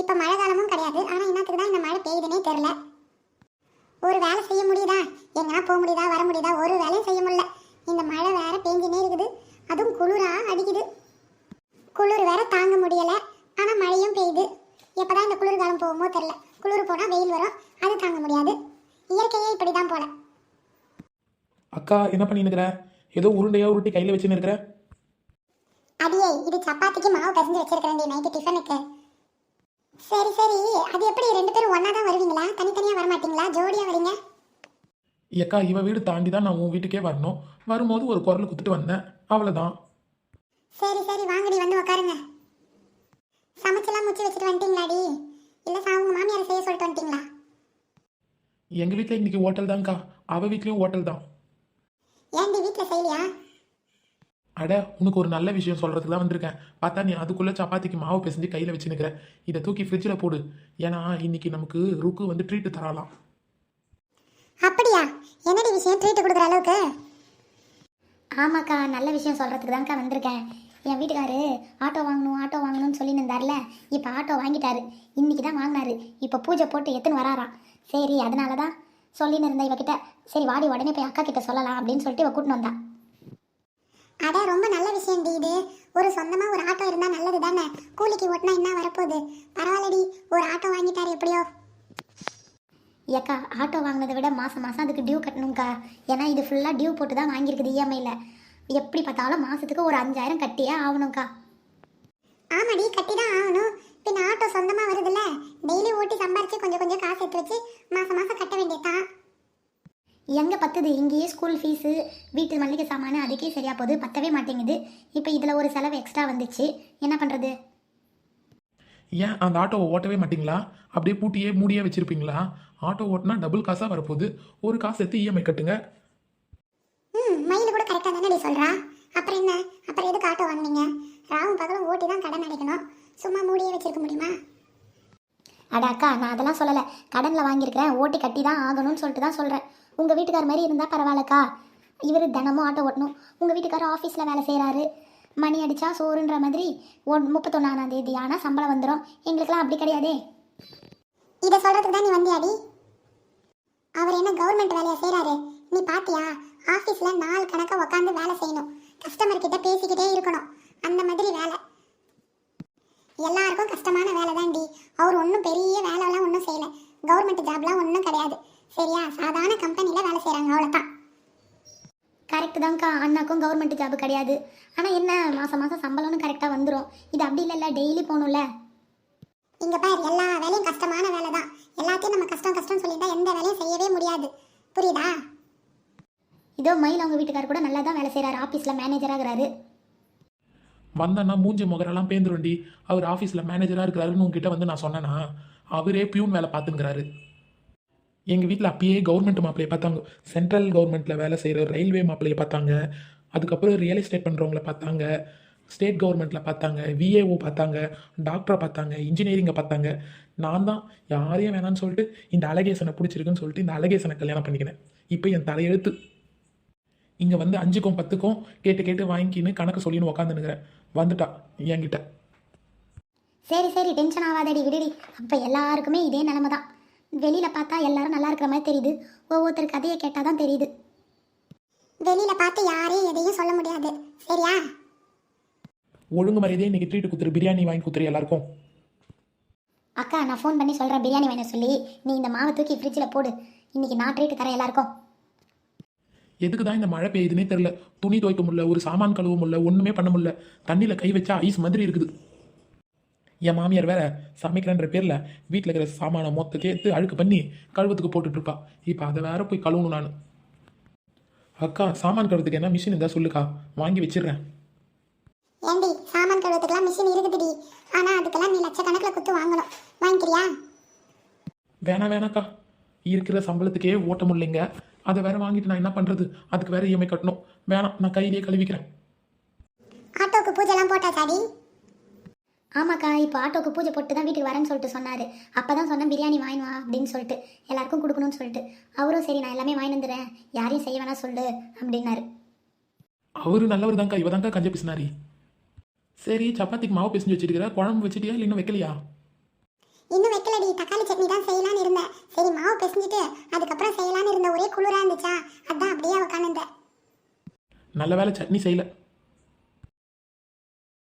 இப்போ மழை காலமும் கிடையாது. ஆனால் என்னத்துக்கு தான் இந்த மழை பெய்யுதுன்னே தெரில. ஒரு வேலை செய்ய முடியுதா? எங்கன்னா போக முடியுதா, வர முடியுதா? ஒரு வேலையும் செய்ய முடியல. இந்த மழை வேற பெஞ்சுனே இருக்குது. அதுவும் குளிரா அடிக்குது. குளிர் வேற தாங்க முடியல. ஆனால் மழையும் பெய்யுது. எப்போதான் இந்த குளிர்காலம் போகுமோ தெரில. குளிர் போனால் வெயில் வரும், அது தாங்க முடியாது. இயற்கையே இப்படி தான் போல. அக்கா என்ன பண்ணினுக்கிற? ஏதோ உருண்டையா உருட்டி கையில் வச்சுன்னு இருக்கிற. அடியே, இது சப்பாத்திக்கு மாவு பிசைஞ்சு வச்சிருக்கிறேன் நைட்டு டிஃபனுக்கு. சரி சரி, அது எப்படி ரெண்டு பேரும் ஒன்றா தான் வருவீங்களா? தனித்தனியாக வரமாட்டீங்களா? ஜோடியாக வரீங்க? அக்கா இவ வீடு தாண்டி தான் நான் உன் வீட்டுக்கே வரணும். வரும்போது ஒரு குரல் குத்துட்டு வந்தேன், அவ்வளோதான். சரி சரி, வாங்கடி வந்து உட்காருங்க. சமைச்செல்லாம் முச்சு வச்சுட்டு வந்துட்டீங்களாடி? இல்லை உங்க மாமியாரை செய்ய சொல்லிட்டு வந்துட்டீங்களா? எங்கள் வீட்டில் இன்னைக்கு ஹோட்டல் தான்க்கா. அவள் வீட்லேயும் ஹோட்டல் தான். ஏன்டி வீட்டில் செய்யலையா? அட, உனக்கு ஒரு நல்ல விஷயம் சொல்கிறதுக்கு தான் வந்திருக்கேன். பார்த்தா நீ அதுக்குள்ளே சப்பாத்திக்கு மாவு பிசைஞ்சு கையில் வச்சுன்னுக்கிற. இதை தூக்கி ஃப்ரிட்ஜில் போடு. ஏன்னா இன்னைக்கு நமக்கு ருக்கு வந்து ட்ரீட்டு தரலாம். அப்படியா? என்னடி விஷயம்? ட்ரீட் கொடுக்குற அளவுக்கு? ஆமாக்கா, நல்ல விஷயம் சொல்கிறதுக்கு தான்க்கா வந்திருக்கேன். என் வீட்டுக்காரு ஆட்டோ வாங்கணும்னு சொல்லி நின்றார்ல, இப்போ ஆட்டோ வாங்கிட்டாரு. இன்றைக்கி தான் வாங்கினாரு. இப்போ பூஜை போட்டு எத்துன்னு வராராம். சரி, அதனால தான் சொல்லின்னு இருந்தேன் இவகிட்ட. சரி வாடி, உடனே போய் அக்கா கிட்ட சொல்லலாம் அப்படின்னு சொல்லிட்டு இவ கூட்டின்னு வந்தா. அட, ரொம்ப நல்ல விஷயம்டி இது. ஒரு சொந்தமாக ஒரு ஆட்டோ இருந்தால் நல்லது தானே. கூலிக்கு ஓட்டினா என்ன வரப்போகுது? பரவாயில்லடி, ஒரு ஆட்டோ வாங்கிட்டாரு எப்படியோ. ஏக்கா, ஆட்டோ வாங்கினதை விட மாதம் அதுக்கு டியூ கட்டணும்க்கா. ஏன்னா இது ஃபுல்லாக டியூ போட்டு தான் வாங்கியிருக்குது இஎம்ஐயில். எப்படி பார்த்தாலும் மாதத்துக்கு ஒரு 5000 கட்டியே ஆகணும்க்கா. ஆமாடி, கட்டி தான் ஆகணும். பின் ஆட்டோ சொந்தமாக வருதுல்ல, டெய்லி ஓட்டி சம்பாரிச்சு கொஞ்சம் கொஞ்சம் காசு எடுத்து வச்சு மாதம் கட்ட வேண்டியதான். எங்கே பத்துது? இங்கேயே ஸ்கூல் ஃபீஸு, வீட்டு மல்லிகை சாமான், அதுக்கே சரியாக போகுது. பத்தவே மாட்டேங்குது. இப்போ இதில் ஒரு செலவு எக்ஸ்ட்ரா வந்துச்சு. என்ன பண்ணுறது? ஏன் அந்த ஆட்டோவை ஓட்டவே மாட்டிங்களா? அப்படியே பூட்டியே மூடியே வச்சுருப்பீங்களா? ஆட்டோ ஓட்டினா டபுள் காசாக வரப்போகுது. ஒரு காசு எடுத்து இஎம்ஐ கட்டுங்க. மயில் கூட கரெக்டாக தானே சொல்கிறா. அப்புறம் என்ன? அப்புறம் எதுக்கு ஆட்டோ வாங்குனீங்க? ராவும் பகலும் ஓட்டி தான் கடன் அடைக்கணும். சும்மா மூடியே வச்சிருக்க முடியுமா? அட அக்கா, நான் அதெல்லாம் சொல்லலை. கடனில் வாங்கியிருக்கிறேன், ஓட்டி கட்டி தான் ஆகணும்னு சொல்லிட்டு தான் சொல்கிறேன். உங்கள் வீட்டுக்கார மாதிரி இருந்தால் பரவாயில்லக்கா. இவர் தினமும் ஆட்டோ ஓட்டணும். உங்கள் வீட்டுக்காரர் ஆஃபீஸில் வேலை செய்கிறாரு. மணி அடித்தா சோறுன்ற மாதிரி 31ஆம் தேதி ஆனால் சம்பளம் வந்துடும். எங்களுக்கெல்லாம் அப்படி கிடையாதே. இதை சொல்கிறதுக்கு தான் நீ வந்தியாடி? அவர் என்ன கவர்மெண்ட் வேலையை செய்கிறாரு? நீ பாத்தியா? ஆஃபீஸில் நாள் கணக்காக உட்காந்து வேலை செய்யணும். கஸ்டமர் கிட்ட பேசிக்கிட்டே இருக்கணும். அந்த மாதிரி வேலை. எல்லாருக்கும் கஷ்டமான வேலை தான்டி. அவர் ஒன்றும் பெரிய வேலைலாம் ஒன்றும் செய்யலை. கவர்மெண்ட் ஜாப்லாம் ஒன்றும் கிடையாது. சரியா? சாதாரண கம்பெனியில் வேலை செய்கிறாங்க, அவ்வளோதான். கரெக்டு தான்க்கா, அண்ணாக்கும் கவர்மெண்ட் ஜாப் கிடையாது. ஆனால் என்ன, மாதம் சம்பளம்னு கரெக்டாக வந்துடும். இது அப்படி இல்லைல்ல, டெய்லி போகணும்ல. இங்கே பார், எல்லா வேலையும் கஷ்டமான வேலை தான். எல்லாத்தையும் நம்ம கஷ்டம் சொல்லிட்டா எந்த வேலையும் செய்யவே முடியாது. புரியுதா? இதோ மயில் அவங்க வீட்டுக்கார் கூட நல்லா தான் வேலை செய்கிறாரு. ஆஃபீஸில் மேனேஜராகிறாரு. வந்தேன்னா மூஞ்சி முகரெல்லாம் பேந்துருண்டி. அவர் ஆஃபீஸில் மேனேஜராக இருக்கிறாருன்னு உங்ககிட்ட வந்து நான் சொன்னேன்னா அவரே பியூன் வேலை பார்த்துங்கிறாரு. எங்கள் வீட்டில் அப்பயே கவர்மெண்ட் மாப்பிள்ளையை பார்த்தாங்க. சென்ட்ரல் கவர்மெண்ட்டில் வேலை செய்கிற ரயில்வே மாப்பிள்ளையை பார்த்தாங்க. அதுக்கப்புறம் ரியல் எஸ்டேட் பண்ணுறவங்கள பார்த்தாங்க. ஸ்டேட் கவர்மெண்ட்டில் பார்த்தாங்க. விஏஓ பார்த்தாங்க. டாக்டரை பார்த்தாங்க. இன்ஜினியரிங்கை பார்த்தாங்க. நான் தான் யாரையும் வேணான்னு சொல்லிட்டு இந்த அழகேசனை பிடிச்சிருக்குன்னு சொல்லிட்டு இந்த அழகேசனை கல்யாணம் பண்ணிக்கினேன். இப்போ என் தலையெழுத்து. இங்கே வந்து 5க்கும் 10க்கும் கேட்டு வாங்கிக்கின்னு கணக்கு சொல்லின்னு உக்காந்துனுங்கிறேன். வந்துட்டா என்கிட்ட. சரி டென்ஷன் ஆகாதடி, விடுடி. அப்போ எல்லாருக்குமே இதே நிலமை தான். வெளியில் பார்த்தா எல்லாரும் நல்லா இருக்கிற மாதிரி தெரியுது. ஒவ்வொருத்தர் கதையை கேட்டால் தான் தெரியுது. வெளியில் பார்த்து யாரையும் எதையும் சொல்ல முடியாது. சரியா? ஒழுங்கு மரியாதையே இன்னைக்கு ட்ரீட் குத்துரு. பிரியாணி வாங்கி குத்துரு எல்லாருக்கும். அக்கா, நான் ஃபோன் பண்ணி சொல்கிறேன் பிரியாணி வேணும் சொல்லி. நீ இந்த மாவை தூக்கி ஃப்ரிட்ஜில் போடு. இன்றைக்கி நான் ட்ரீட்டு தரேன் எல்லாருக்கும். எதுக்கு தான் இந்த மழை பெய்யுதுன்னே தெரில. துணி துவைக்க முடியல, ஒரு சாமான் கழுவ முடியல, ஒன்றுமே பண்ண முடியல. தண்ணியில் கை வச்சா ஐஸ் மாதிரி இருக்குது. என் மாமியார் வேற சமைக்கிறன்ற பேரில் வீட்டில் இருக்கிற சாமானை மொத்தத்தை எடுத்து அழுக்கு பண்ணி கழுவத்துக்கு போட்டுட்ருப்பா. இப்போ அதை வேற போய் கழுவணும் நான். அக்கா, சாமான் கழுவத்துக்கு என்ன மிஷின் இருந்தால் சொல்லுக்கா, வாங்கி வச்சிடுறேன். ஏண்டி, சாமான் கழுவத்துக்குலாம் மிஷின் இருக்குதுடி. ஆனால் அதுக்கெல்லாம் நீ லட்சக்கணக்கில் குத்து வாங்கணும். வாங்கிக்கிறியா? வேணாக்கா, இருக்கிற சம்பளத்துக்கே ஓட்ட முடியலைங்க. அதை வேற வாங்கிட்டு நான் என்ன பண்ணுறது? அதுக்கு வேற இஎம்ஐ கட்டணும். வேணாம், நான் கையிலேயே கழுவிக்கிறேன். ஆட்டோக்கு பூஜைலாம் போட்டாச்சாடி? ஆமாக்கா, இப்போ ஆட்டோக்கு பூஜை போட்டு தான் வீட்டுக்கு வரேன்னு சொல்லிட்டு சொன்னார். அப்போ தான் சொன்னேன் பிரியாணி வாங்கினு வா அப்படின்னு சொல்லிட்டு, எல்லாருக்கும் கொடுக்கணும்னு சொல்லிட்டு. அவரும் சரி நான் எல்லாமே வாங்கி வந்துடுறேன், யாரையும் செய்ய வேணாம் சொல்லு அப்படின்னாரு. அவரு நல்லவர் தான்க்கா. இவ தான்க்கா கஞ்ச பிசினாரி. சரி, சப்பாத்திக்கு மாவு பிசைஞ்சு வச்சிருக்கிற. குழம்பு வச்சிட்டியா இல்லை இன்னும் வைக்கலையா? இன்னும் வைக்கலடி, தக்காளி சட்னி தான் செய்யலான்னு இருந்தேன். சரி மாவு பிசைஞ்சிட்டு அதுக்கப்புறம் செய்யலான்னு இருந்த, ஒரே குளிரா இருந்துச்சா, அதான் அப்படியே உட்காந்துருந்தேன். நல்ல வேளை சட்னி செய்யல.